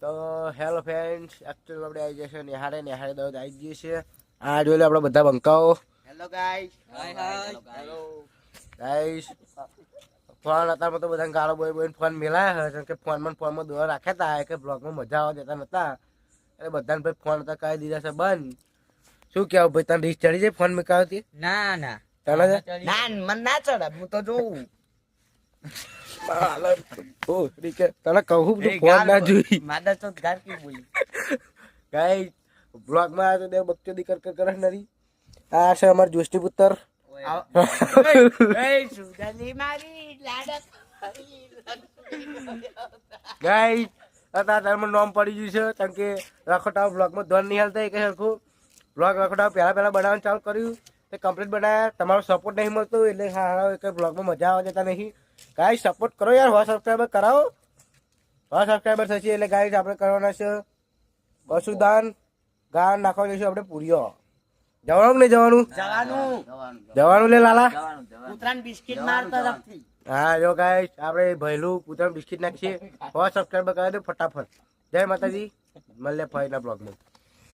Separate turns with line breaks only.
તો hello friends, actually આપણે આવી જશે નિહાળે દવા આવી ગઈ છે. આ જોઈ લો આપણે બધા બંકાઓ.
Hello guys.
Hello guys. Phone અત્યારમાં તો બધા ગાળો બોય ફોન મેલાયા છે કે ફોનમાં દોરા રાખ્યા હતા કે બ્લોગમાં મજા આવવા દેતા નતા, એટલે બધાને ભાઈ ફોન હતા કહી દીધા છે બંધ. શું કેવું ભાઈ, તને રીસ ચડી જાય ફોન મેકાવતી?
ના ના
ચાલે છે?
ના મન ના ચડે, હું તો જોઉં.
તને કહું તું ફોન ના જોઈ.
માદા તો ગાર કી બોલી.
ગાઈસ બ્લોગમાં આ તો દેવ બચ્ચો દીકર કરે નરી. આ છે અમાર જોસ્તી પુત્ર. ગાઈસ અત્યારે તારું નામ પડી ગયું છે કારણ કે રખોટાવ બ્લોગમાં ધોન નહીં હાલતા કે સરખું બ્લોગ રખોટાવ પહેલા બનાવવાનું ચાલુ કર્યું તે કમ્પ્લીટ બનાવ્યા. તમારો સપોર્ટ નહીં મળતો એટલે હા કે બ્લોગમાં મજા આવવા દેતા નહીં. ગાઈસ સપોર્ટ કરો યાર, 100 સબસ્ક્રાઈબર કરાવો. 100 સબસ્ક્રાઈબર થશે એટલે ગાઈસ આપણે કરવાના છે પશુદાન, ગાન નાખવા જઈશું આપણે પૂરીઓ. જવાનું કે નહીં જવાનું? જવાનું લે લાલા.
કૂતરાને બિસ્કિટ માર તરફથી.
હા જો ગાઈસ આપણે ભૈલું કૂતરાનું બિસ્કિટ નાખીએ. 100 સબસ્ક્રાઈબર કરે તો ફટાફટ. જય માતાજી, મળીએ ફરીના બ્લોગમાં.